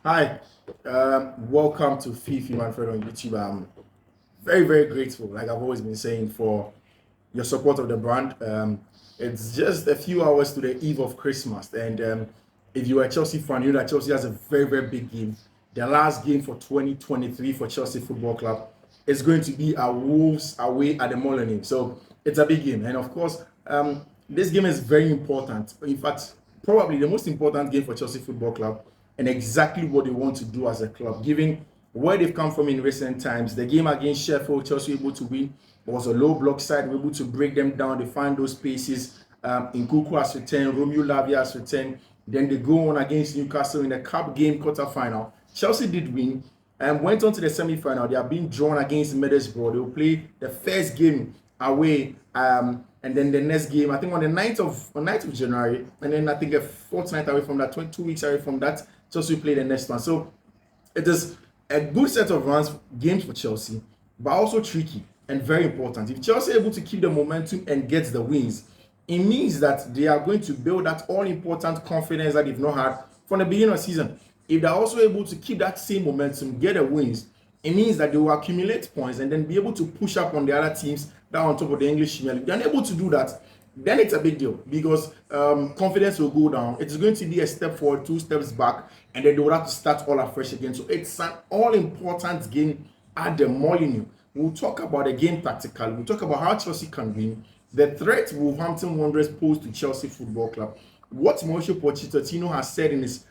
Hi, welcome to Fiifi-Manfred on YouTube. I'm very, very grateful, like I've always been saying, for your support of the brand. It's just a few hours to the eve of Christmas, and if you are a Chelsea fan, you know that Chelsea has a very, very big game. The last game for 2023 for Chelsea Football Club is going to be at Wolves away at the Molineux. So it's a big game, and of course, this game is very important. In fact, probably the most important game for Chelsea Football Club and exactly what they want to do as a club, given where they've come from in recent times. The game against Sheffield, Chelsea were able to win. It was a low block side. We were able to break them down. They find those spaces. Nkuku has returned. Romeo Lavia has returned. Then they go on against Newcastle in the Cup game quarter-final. Chelsea did win and went on to the semi-final. They are being drawn against Middlesbrough. They will play the first game away, and then the next game, I think on the 9th of January, and then I think a fortnight away from that, 22 weeks away from that, Chelsea play the next one. So it is a good set of games for Chelsea, but also tricky and very important. If Chelsea are able to keep the momentum and get the wins, it means that they are going to build that all-important confidence that they've not had from the beginning of the season. If they're also able to keep that same momentum, get the wins, it means that they will accumulate points and then be able to push up on the other teams that are on top of the English Premier League. If they're unable to do that, then it's a big deal because confidence will go down. It's going to be a step forward, two steps back, and then they will have to start all afresh again. So it's an all-important game at the Molineux. We'll talk about the game tactically. We'll talk about how Chelsea can win, the threat Wolverhampton Wanderers pose to Chelsea Football Club, what Mauricio Pochettino has said in his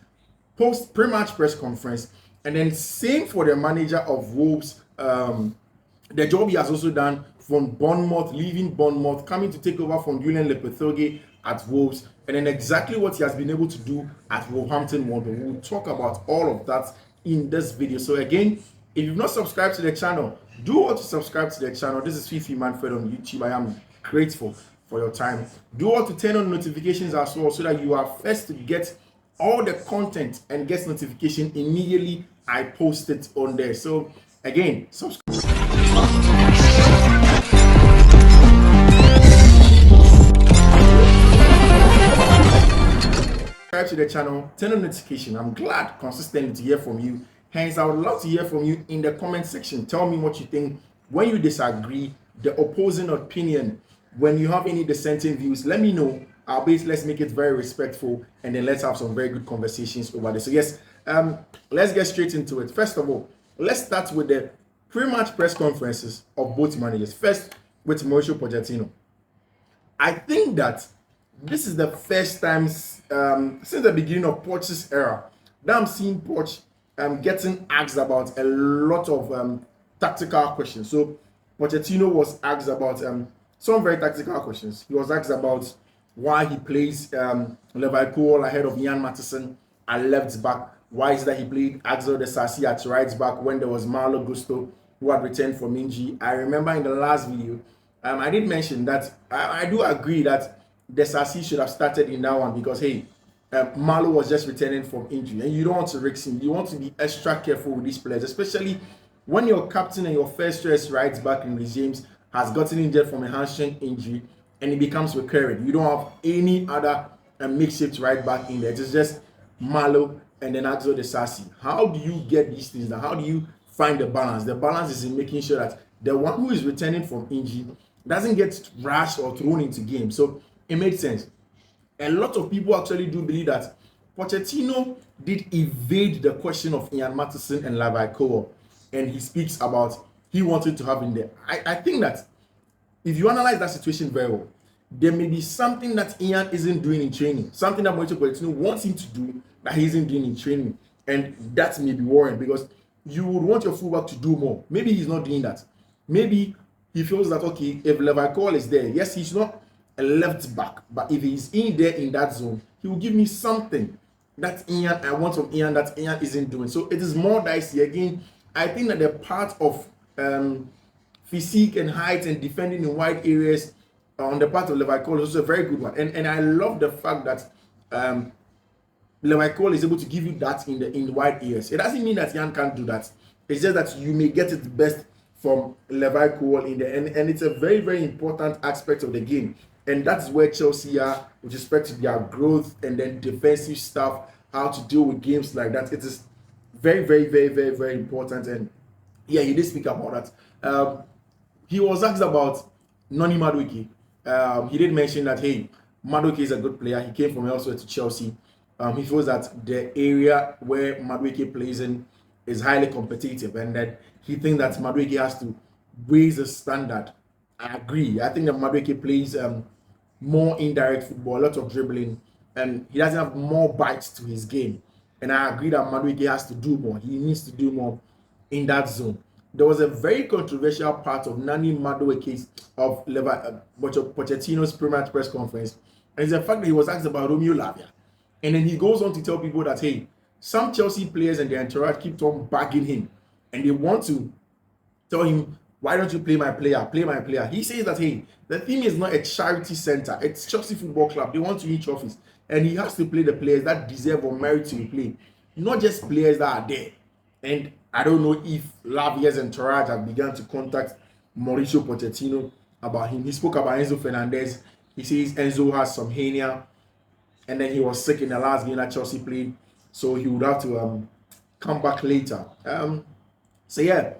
pre-match press conference, and then same for the manager of Wolves. The job he has also done from Bournemouth, leaving Bournemouth, coming to take over from Julian Lopetegui at Wolves, and then exactly what he has been able to do at Wolverhampton Wanderers. We'll talk about all of that in this video. So again, if you've not subscribed to the channel, do want to subscribe to the channel. This is Fiifi-Manfred on YouTube. I am grateful for your time. Do want to turn on notifications as well so that you are first to get all the content and get notification immediately I post it on there. So again, subscribe to the channel, turn on notification. I'm glad consistently to hear from you. Hence, I would love to hear from you in the comment section. Tell me what you think when you disagree, the opposing opinion, when you have any dissenting views. Let me know. Let's make it very respectful, and then let's have some very good conversations over this. So yes, let's get straight into it. First of all, let's start with the pre-match press conferences of both managers. First, with Mauricio Pochettino. I think that this is the first time since the beginning of Poch's era that I'm seeing Poch getting asked about a lot of tactical questions. So Pochettino was asked about some very tactical questions. He was asked about why he plays Levi Cole ahead of Ian Matheson at left back. Why is that he played Axel de Sassi at right back when there was Malo Gusto who had returned from injury? I remember in the last video, I did mention that I do agree that de Sassi should have started in that one because, hey, Malo was just returning from injury and you don't want to risk him. You want to be extra careful with these players, especially when your captain and your first choice right back in Reece James has gotten injured from a hamstring injury and it becomes recurring. You don't have any other makeshift right back in there. It's just Malo and then Axel de Sassi. How do you get these things now? How do you find the balance? The balance is in making sure that the one who is returning from injury doesn't get rushed or thrown into games. So it made sense. A lot of people actually do believe that Pochettino did evade the question of Ian Matheson and Levi Cole, and he speaks about he wanted to have in there. I think that if you analyze that situation very well, there may be something that Ian isn't doing in training, something that Mauricio Pochettino wants him to do that he isn't doing in training, and that may be worrying because you would want your fullback to do more. Maybe he's not doing that. Maybe he feels that, okay, if Levi Cole is there, yes, he's not a left back, but if he's in there in that zone, he will give me something that I want from Ian that Ian isn't doing. So it is more dicey. Again, I think that the part of physique and height and defending in wide areas on the part of Levi Cole is also a very good one. And I love the fact that Levi Cole is able to give you that in the wide areas. It doesn't mean that Ian can't do that. It's just that you may get it best from Levi Cole in there. And it's a very, very important aspect of the game. And that's where Chelsea are with respect to their growth and then defensive stuff, how to deal with games like that. It is Very, very, very, very, very important. And yeah, he did speak about that. He was asked about Noni Madueke. He did mention that, hey, Madueke is a good player. He came from elsewhere to Chelsea. He feels that the area where Madueke plays in is highly competitive, and that he thinks that Madueke has to raise the standard. I agree. I think that Madueke plays more indirect football, a lot of dribbling, and he doesn't have more bites to his game. And I agree that Madueke has to do more. He needs to do more in that zone. There was a very controversial part of Nani Madueke's of Pochettino's pre-match press conference, and it's the fact that he was asked about Romeo Lavia, and then he goes on to tell people that, hey, some Chelsea players and their entourage keep on bagging him, and they want to tell him, why don't you play my player? Play my player. He says that, hey, the team is not a charity center. It's Chelsea Football Club. They want to win trophies. And he has to play the players that deserve or merit to be played, not just players that are there. And I don't know if Lavia's entourage have begun to contact Mauricio Pochettino about him. He spoke about Enzo Fernandez. He says Enzo has some hernia, and then he was sick in the last game that Chelsea played, so he would have to come back later. So yeah,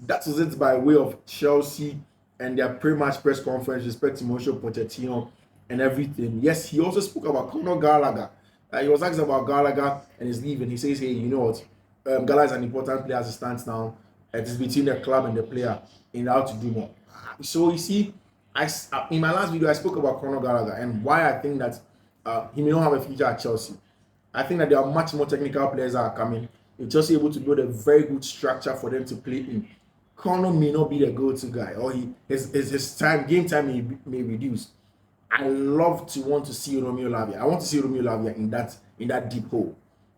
that was it by way of Chelsea and their pre-match press conference respect to Mauricio Pochettino and everything. Yes, he also spoke about Conor Gallagher. He was asked about Gallagher and his leaving. He says, hey, you know what? Gallagher is an important player as it stands now. It is between the club and the player in how to do more. So you see, in my last video, I spoke about Conor Gallagher and why I think that he may not have a future at Chelsea. I think that there are much more technical players that are coming. If Chelsea able to build a very good structure for them to play in, Conor may not be the go-to guy, or his game time may reduce. I love to want to see Romeo Lavia. I want to see Romeo Lavia in that deep hole,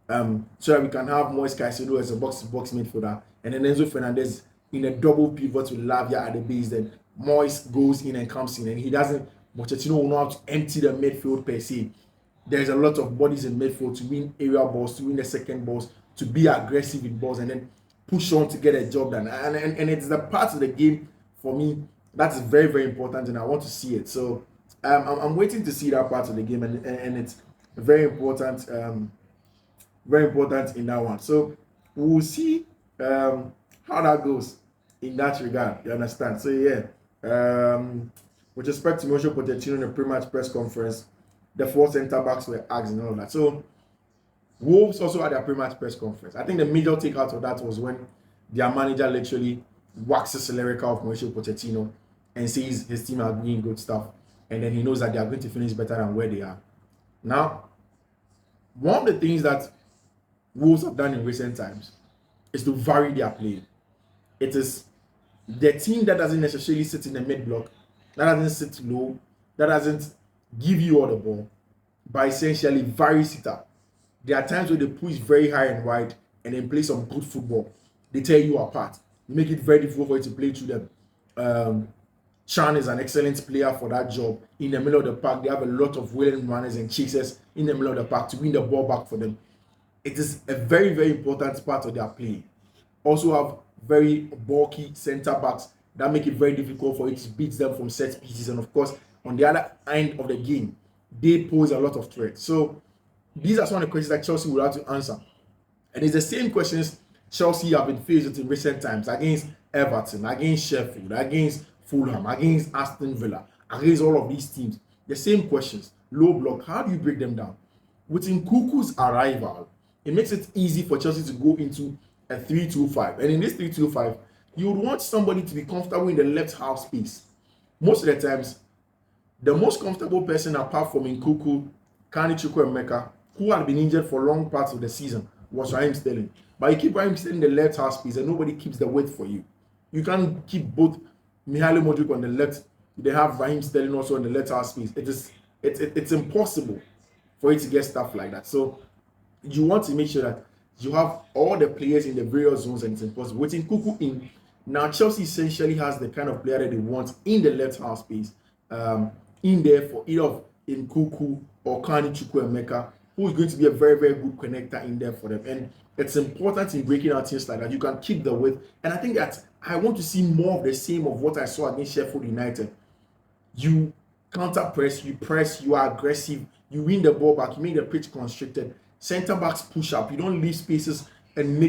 so that we can have Moise Caicedo as a box-to-box midfielder, and then Enzo Fernandez in a double pivot with Lavia at the base. Then Moise goes in and comes in, and he doesn't. Pochettino will know how to empty the midfield per se. There's a lot of bodies in midfield to win area balls, to win the second balls, to be aggressive with balls, and then push on to get a job done. And it's the part of the game for me that's very, very important, and I want to see it. So I'm waiting to see that part of the game, and it's very important, in that one. So we'll see how that goes in that regard. You understand? So yeah, with respect to Mauricio Pochettino in the pre-match press conference, the four centre backs were asked and all that. So Wolves also had their pre-match press conference. I think the major takeout of that was when their manager literally waxes lyrical of Mauricio Pochettino and says his team are doing good stuff, and then he knows that they are going to finish better than where they are. Now, one of the things that Wolves have done in recent times is to vary their play. It is the team that doesn't necessarily sit in the mid-block, that doesn't sit low, that doesn't give you all the ball, but essentially varies it up. There are times where they push very high and wide and then play some good football. They tear you apart. They make it very difficult for you to play through them. Chan is an excellent player for that job. In the middle of the park, they have a lot of willing runners and chasers in the middle of the park to win the ball back for them. It is a very, very important part of their play. Also have very bulky centre backs that make it very difficult for you to beat them from set pieces. And of course, on the other end of the game, they pose a lot of threats. So these are some of the questions that Chelsea will have to answer. And it's the same questions Chelsea have been faced with in recent times against Everton, against Sheffield, against Fulham, against Aston Villa, against all of these teams. The same questions. Low block, how do you break them down? With Nkuku's arrival, it makes it easy for Chelsea to go into a 3-2-5. And in this 3-2-5, you would want somebody to be comfortable in the left half space. Most of the times, the most comfortable person apart from Nkuku, Kani Chukwuemeka, who had been injured for long parts of the season, was Raheem Sterling. But you keep Raheem Sterling in the left half space and nobody keeps the weight for you. You can't keep both Mihailo Modric on the left. They have Raheem Sterling also on the left half space. It's impossible for you to get stuff like that. So you want to make sure that you have all the players in the various zones, and it's impossible. With Nkuku in, now Chelsea essentially has the kind of player that they want in the left half space, in there for either Nkuku or Kani Chukwuemeka, who is going to be a very, very good connector in there for them. And it's important in breaking out things like that. You can keep the width. And I think that I want to see more of the same of what I saw against Sheffield United. You counter press, you are aggressive, you win the ball back, you make the pitch constricted. Centre backs push up, you don't leave spaces and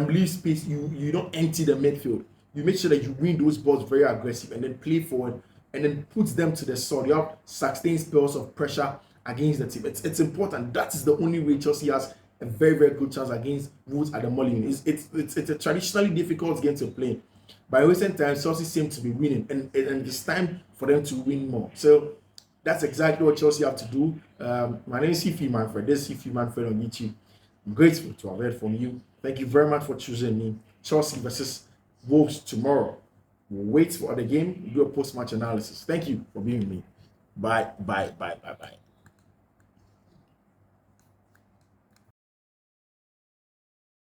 leave space. You don't empty the midfield. You make sure that you win those balls very aggressive and then play forward and then put them to the sword. You have sustained spells of pressure against the team. It's important. That is the only way Chelsea has a very, very good chance against Wolves at the Molineux. It's a traditionally difficult game to play. By recent times, Chelsea seem to be winning, and it's time for them to win more. So that's exactly what Chelsea have to do. My name is Fiifi-Manfred. This is Fiifi-Manfred on YouTube. I'm grateful to have heard from you. Thank you very much for choosing me. Chelsea versus Wolves tomorrow. We'll wait for the game. We'll do a post-match analysis. Thank you for being with me. Bye.